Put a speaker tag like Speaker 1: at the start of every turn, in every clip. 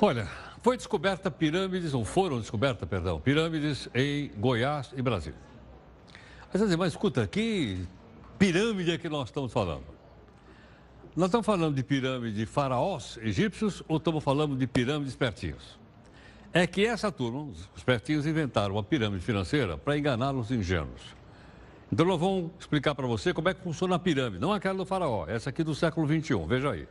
Speaker 1: Olha, foi descoberta pirâmides, ou foram descobertas, perdão, pirâmides em Goiás e Brasília. Mas escuta, que pirâmide é que nós estamos falando? Nós estamos falando de pirâmide de faraós egípcios ou estamos falando de pirâmides espertinhos? É que essa turma, os espertinhos, inventaram uma pirâmide financeira para enganar os ingênuos. Então nós vamos explicar para você como é que funciona a pirâmide, não aquela do faraó, essa aqui do século XXI, veja aí.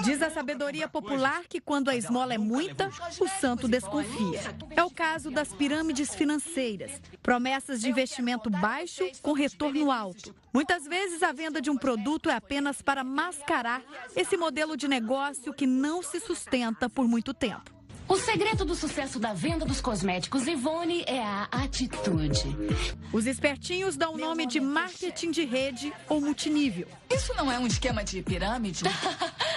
Speaker 2: Diz a sabedoria popular que quando a esmola é muita, o santo desconfia. É o caso das pirâmides financeiras. Promessas de investimento baixo com retorno alto. Muitas vezes a venda de um produto é apenas para mascarar esse modelo de negócio que não se sustenta por muito tempo.
Speaker 3: O segredo do sucesso da venda dos cosméticos Ivone é a atitude.
Speaker 2: Os espertinhos dão o nome de marketing de rede ou multinível.
Speaker 4: Isso não é um esquema de pirâmide?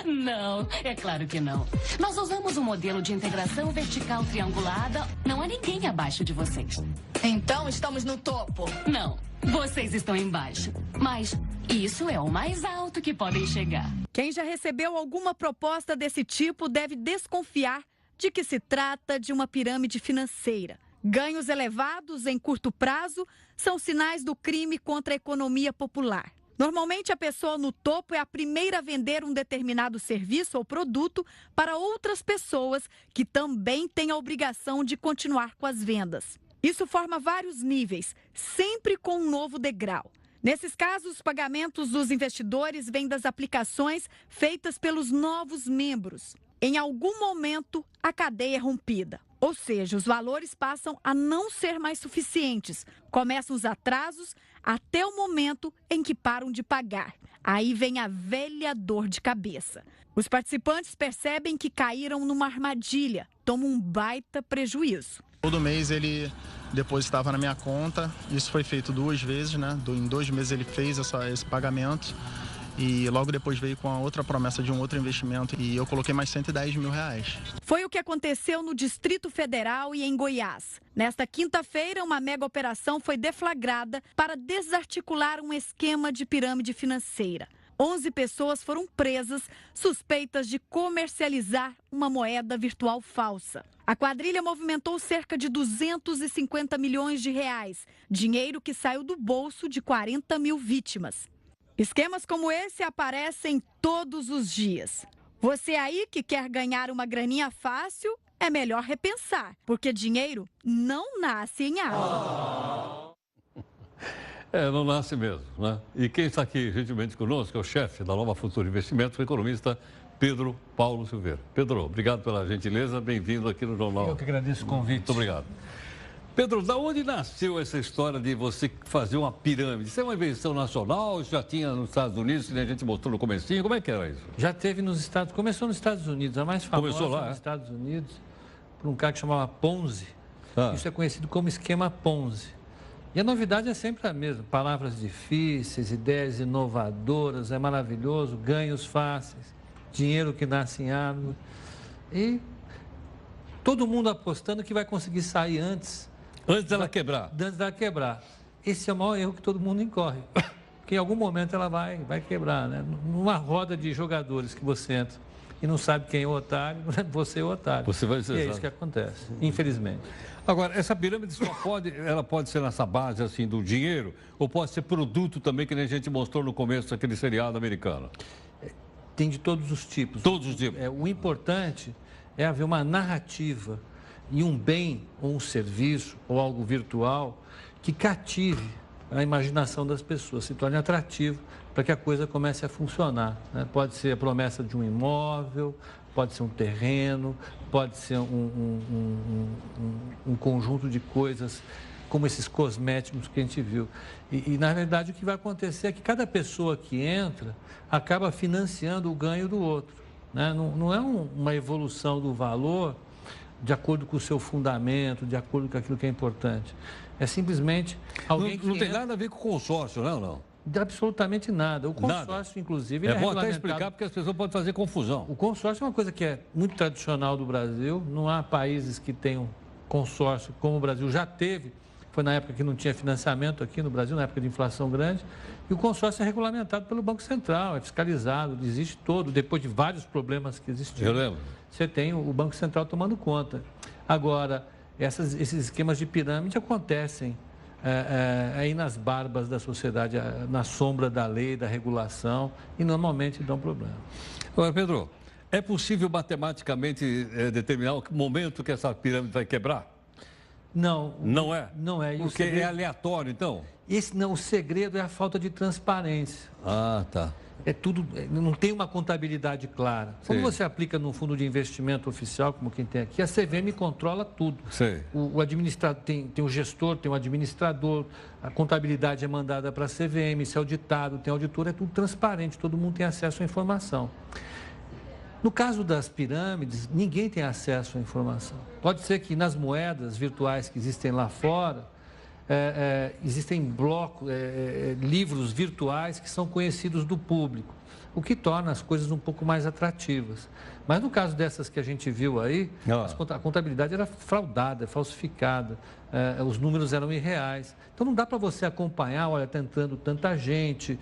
Speaker 3: Não, é claro que não. Nós usamos um modelo de integração vertical triangulada. Não há ninguém abaixo de vocês.
Speaker 4: Então estamos no topo.
Speaker 3: Não, vocês estão embaixo. Mas isso é o mais alto que podem chegar.
Speaker 2: Quem já recebeu alguma proposta desse tipo deve desconfiar de que se trata de uma pirâmide financeira. Ganhos elevados em curto prazo são sinais do crime contra a economia popular. Normalmente, a pessoa no topo é a primeira a vender um determinado serviço ou produto para outras pessoas que também têm a obrigação de continuar com as vendas. Isso forma vários níveis, sempre com um novo degrau. Nesses casos, os pagamentos dos investidores vêm das aplicações feitas pelos novos membros. Em algum momento, a cadeia é rompida. Ou seja, os valores passam a não ser mais suficientes. Começam os atrasos até o momento em que param de pagar. Aí vem a velha dor de cabeça. Os participantes percebem que caíram numa armadilha, tomam um baita prejuízo.
Speaker 5: Todo mês ele depositava na minha conta, isso foi feito 2 vezes, né? Em 2 meses ele fez esse pagamento. E logo depois veio com a outra promessa de um outro investimento e eu coloquei mais R$110 mil.
Speaker 2: Foi o que aconteceu no Distrito Federal e em Goiás. Nesta quinta-feira, uma mega operação foi deflagrada para desarticular um esquema de pirâmide financeira. 11 pessoas foram presas, suspeitas de comercializar uma moeda virtual falsa. A quadrilha movimentou cerca de 250 milhões de reais, dinheiro que saiu do bolso de 40 mil vítimas. Esquemas como esse aparecem todos os dias. Você aí que quer ganhar uma graninha fácil, é melhor repensar, porque dinheiro não nasce em árvore.
Speaker 1: Não nasce mesmo, né? E quem está aqui gentilmente conosco é o chefe da Nova Futura Investimentos, o economista Pedro Paulo Silveira. Pedro, obrigado pela gentileza, bem-vindo aqui no Jornal.
Speaker 6: Eu que agradeço o convite.
Speaker 1: Muito obrigado. Pedro, da onde nasceu essa história de você fazer uma pirâmide? Isso é uma invenção nacional? Isso já tinha nos Estados Unidos, que a gente mostrou no comecinho? Como é que era isso?
Speaker 6: Já teve nos Estados... Começou nos Estados Unidos, a mais famosa
Speaker 1: Começou lá,
Speaker 6: nos Estados Unidos, por um cara que chamava Ponzi. Isso é conhecido como esquema Ponzi. E a novidade é sempre a mesma. Palavras difíceis, ideias inovadoras, é maravilhoso, ganhos fáceis, dinheiro que nasce em árvore. E todo mundo apostando que vai conseguir sair antes
Speaker 1: dela quebrar.
Speaker 6: Antes dela quebrar. Esse é o maior erro que todo mundo incorre. Porque em algum momento ela vai quebrar, né? Numa roda de jogadores que você entra e não sabe quem é o otário, você é o otário.
Speaker 1: Você vai ser,
Speaker 6: e é isso que acontece, infelizmente.
Speaker 1: Agora, essa pirâmide ela pode ser nessa base assim do dinheiro ou pode ser produto também, que nem a gente mostrou no começo daquele seriado americano?
Speaker 6: Tem de todos os tipos.
Speaker 1: Todos os tipos.
Speaker 6: O importante é haver uma narrativa e um bem, ou um serviço, ou algo virtual que cative a imaginação das pessoas, se torne atrativo para que a coisa comece a funcionar, né? Pode ser a promessa de um imóvel, pode ser um terreno, pode ser um conjunto de coisas como esses cosméticos que a gente viu. E, na verdade, o que vai acontecer é que cada pessoa que entra acaba financiando o ganho do outro, né? Não é uma evolução do valor de acordo com o seu fundamento, de acordo com aquilo que é importante. É simplesmente alguém que...
Speaker 1: Não tem nada a ver com o consórcio, não?
Speaker 6: Absolutamente nada. O consórcio,
Speaker 1: nada.
Speaker 6: Inclusive,
Speaker 1: é bom até explicar, porque as pessoas podem fazer confusão.
Speaker 6: O consórcio é uma coisa que é muito tradicional do Brasil. Não há países que tenham consórcio como o Brasil já teve Foi na época que não tinha financiamento aqui no Brasil, na época de inflação grande. E o consórcio é regulamentado pelo Banco Central, é fiscalizado, existe todo, depois de vários problemas que existiam.
Speaker 1: Eu lembro.
Speaker 6: Você tem o Banco Central tomando conta. Agora, esses esquemas de pirâmide acontecem aí nas barbas da sociedade, na sombra da lei, da regulação, e normalmente dão problema.
Speaker 1: Agora, Pedro, é possível matematicamente determinar o momento que essa pirâmide vai quebrar?
Speaker 6: Não.
Speaker 1: Não é?
Speaker 6: Não é.
Speaker 1: Porque é aleatório, então?
Speaker 6: O segredo é a falta de transparência.
Speaker 1: Ah, tá.
Speaker 6: É tudo, não tem uma contabilidade clara. Quando
Speaker 1: Sim.
Speaker 6: você aplica num fundo de investimento oficial, como quem tem aqui, a CVM controla tudo.
Speaker 1: Sim.
Speaker 6: O administrador tem o gestor, tem o administrador, a contabilidade é mandada para a CVM, se é auditado, tem auditor, é tudo transparente, todo mundo tem acesso à informação. No caso das pirâmides, ninguém tem acesso à informação. Pode ser que nas moedas virtuais que existem lá fora, existem blocos, livros virtuais que são conhecidos do público, o que torna as coisas um pouco mais atrativas. Mas no caso dessas que a gente viu aí, a contabilidade era fraudada, falsificada, os números eram irreais. Então não dá para você acompanhar, olha, está entrando tanta gente,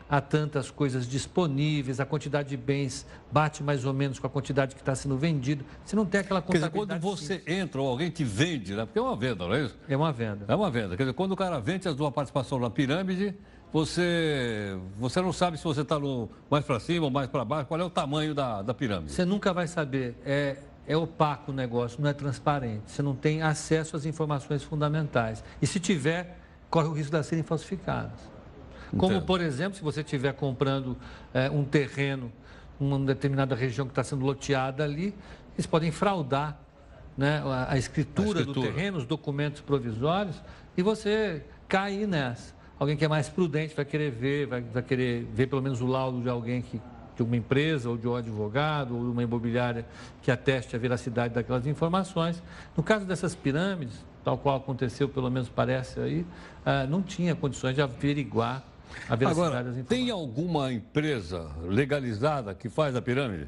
Speaker 6: há tantas coisas disponíveis, a quantidade de bens bate mais ou menos com a quantidade que está sendo vendido. Você não tem aquela contabilidade.
Speaker 1: Quer dizer, quando você entra ou alguém te vende, né? Porque é uma venda, não é isso?
Speaker 6: É uma venda.
Speaker 1: É uma venda. Quer dizer, quando o cara vende a sua participação na pirâmide, você não sabe se você está mais para cima ou mais para baixo, qual é o tamanho da pirâmide.
Speaker 6: Você nunca vai saber. É opaco o negócio, não é transparente. Você não tem acesso às informações fundamentais. E se tiver, corre o risco de elas serem falsificadas. Como,
Speaker 1: Entendo.
Speaker 6: por exemplo, se você estiver comprando um terreno, uma determinada região que está sendo loteada ali, eles podem fraudar, né, a escritura do terreno, os documentos provisórios, e você cair nessa. Alguém que é mais prudente vai querer ver, vai querer ver pelo menos o laudo de alguém de uma empresa, ou de um advogado, ou de uma imobiliária que ateste a veracidade daquelas informações. No caso dessas pirâmides, tal qual aconteceu, pelo menos parece aí, não tinha condições de averiguar a veracidade
Speaker 1: Agora,
Speaker 6: das informações.
Speaker 1: tem alguma empresa legalizada que faz a pirâmide?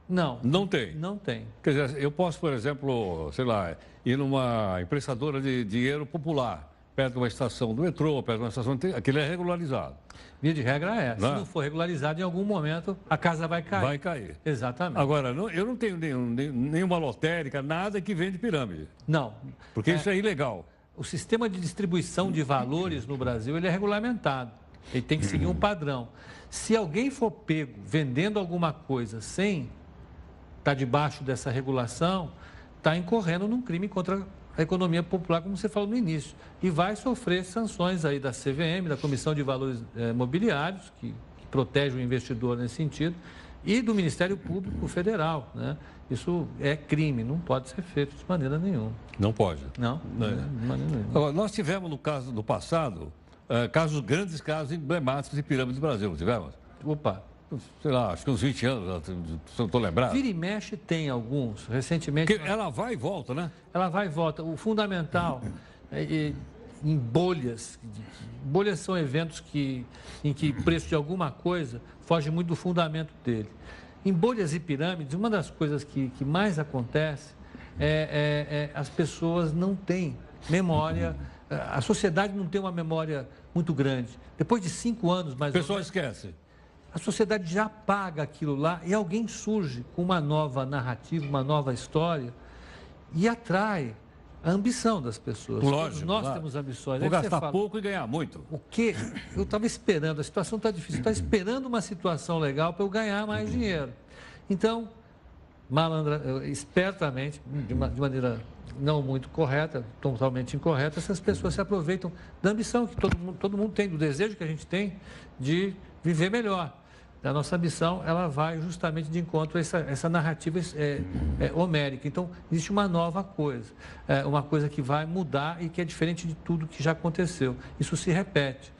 Speaker 6: Não.
Speaker 1: Não tem?
Speaker 6: Não tem.
Speaker 1: Quer dizer, eu posso, por exemplo, sei lá, ir numa empressadora de dinheiro popular, perto de uma estação do metrô, perto de uma estação... Aquilo é regularizado.
Speaker 6: Via de regra é. Se
Speaker 1: Não é?
Speaker 6: não for regularizado, em algum momento, a casa vai cair.
Speaker 1: Vai cair.
Speaker 6: Exatamente.
Speaker 1: Agora, eu não tenho nenhuma lotérica, nada que vende pirâmide.
Speaker 6: Não.
Speaker 1: Porque isso é ilegal.
Speaker 6: O sistema de distribuição de valores no Brasil, ele é regulamentado. Ele tem que seguir um padrão. Se alguém for pego vendendo alguma coisa sem estar debaixo dessa regulação, está incorrendo num crime contra a economia popular, como você falou no início. E vai sofrer sanções aí da CVM, da Comissão de Valores Mobiliários, que protege o investidor nesse sentido, e do Ministério Público Federal, né? Isso é crime, não pode ser feito de maneira nenhuma.
Speaker 1: Não pode.
Speaker 6: Não, de maneira nenhuma.
Speaker 1: Agora, nós tivemos, no caso do passado, grandes casos emblemáticos de pirâmides no Brasil, não tivemos?
Speaker 6: Opa.
Speaker 1: Sei lá, acho que uns 20 anos, se eu estou lembrado.
Speaker 6: Vira e mexe tem alguns, recentemente...
Speaker 1: Ela vai e volta, né?
Speaker 6: Ela vai e volta. O fundamental em bolhas. Bolhas são eventos em que o preço de alguma coisa foge muito do fundamento dele. Em bolhas e pirâmides, uma das coisas que mais acontece as pessoas não têm memória, a sociedade não tem uma memória muito grande. Depois de 5 anos, mais ou menos...
Speaker 1: O pessoal esquece.
Speaker 6: A sociedade já apaga aquilo lá e alguém surge com uma nova narrativa, uma nova história e atrai a ambição das pessoas.
Speaker 1: Lógico,
Speaker 6: Nós
Speaker 1: claro.
Speaker 6: temos ambições.
Speaker 1: Vou
Speaker 6: Aí você
Speaker 1: gastar
Speaker 6: fala,
Speaker 1: pouco e ganhar muito.
Speaker 6: o quê? Eu estava esperando, a situação está difícil, estava esperando uma situação legal para eu ganhar mais dinheiro. Então, espertamente, de maneira não muito correta, totalmente incorreta, essas pessoas se aproveitam da ambição que todo mundo tem, do desejo que a gente tem de viver melhor. A nossa ambição, ela vai justamente de encontro a essa narrativa homérica. Então, existe uma nova coisa, uma coisa que vai mudar e que é diferente de tudo que já aconteceu. Isso se repete.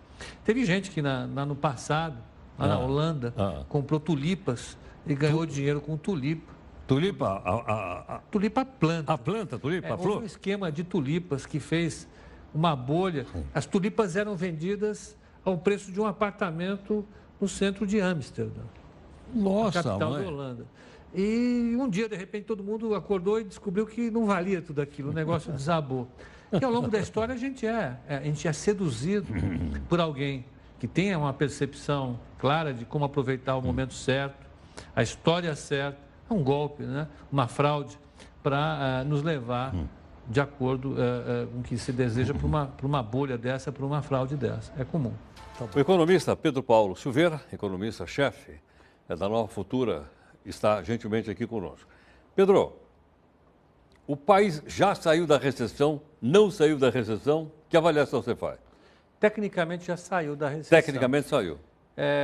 Speaker 6: Teve gente que no passado, lá na Holanda, comprou tulipas e ganhou dinheiro com tulipa.
Speaker 1: Tulipa?
Speaker 6: Tulipa planta.
Speaker 1: A planta, tulipa, a flor?
Speaker 6: Houve um esquema de tulipas que fez uma bolha. As tulipas eram vendidas ao preço de um apartamento no centro de Amsterdã,
Speaker 1: Nossa,
Speaker 6: a capital
Speaker 1: mãe.
Speaker 6: da Holanda. E um dia, de repente, todo mundo acordou e descobriu que não valia tudo aquilo, o negócio desabou. E ao longo da história a gente é seduzido por alguém que tenha uma percepção clara de como aproveitar o momento certo, a história certa, um golpe, né? Uma fraude, para nos levar de acordo com o que se deseja para uma bolha dessa, para uma fraude dessa. É comum.
Speaker 1: O economista Pedro Paulo Silveira, economista-chefe da Nova Futura, está gentilmente aqui conosco. Pedro, o país já saiu da recessão, não saiu da recessão? Que avaliação você faz?
Speaker 6: Tecnicamente já saiu da recessão.
Speaker 1: Tecnicamente saiu.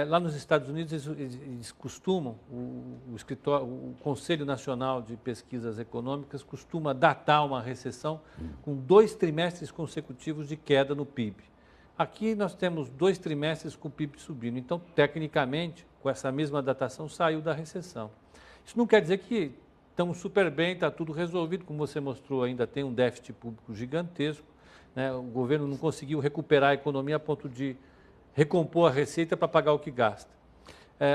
Speaker 6: Lá nos Estados Unidos, eles costumam, o Conselho Nacional de Pesquisas Econômicas costuma datar uma recessão com 2 trimestres consecutivos de queda no PIB. Aqui nós temos 2 trimestres com o PIB subindo. Então, tecnicamente, com essa mesma datação, saiu da recessão. Isso não quer dizer que estamos super bem, está tudo resolvido. Como você mostrou, ainda tem um déficit público gigantesco, né? O governo não conseguiu recuperar a economia a ponto de recompor a receita para pagar o que gasta.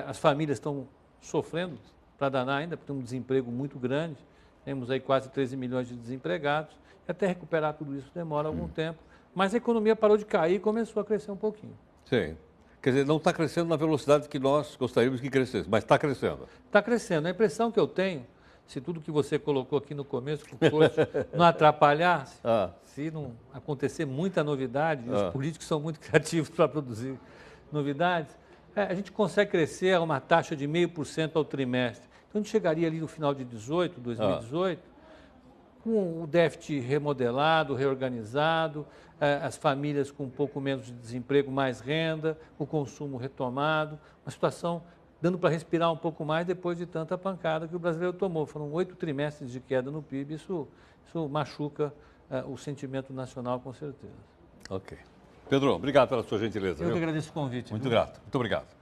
Speaker 6: As famílias estão sofrendo para danar ainda, porque tem um desemprego muito grande. Temos aí quase 13 milhões de desempregados. E até recuperar tudo isso demora algum tempo. Mas a economia parou de cair e começou a crescer um pouquinho.
Speaker 1: Sim. Quer dizer, não está crescendo na velocidade que nós gostaríamos que crescesse, mas está crescendo.
Speaker 6: Está crescendo. A impressão que eu tenho, se tudo que você colocou aqui no começo não atrapalhar, se não acontecer muita novidade, os políticos são muito criativos para produzir novidades, a gente consegue crescer a uma taxa de 0,5% ao trimestre. Então, a gente chegaria ali no final de 2018, com o déficit remodelado, reorganizado, as famílias com um pouco menos de desemprego, mais renda, o consumo retomado, uma situação dando para respirar um pouco mais depois de tanta pancada que o brasileiro tomou. Foram 8 trimestres de queda no PIB, isso machuca o sentimento nacional, com certeza.
Speaker 1: Ok. Pedro, obrigado pela sua gentileza.
Speaker 6: Eu que agradeço o convite.
Speaker 1: Muito grato. Muito obrigado.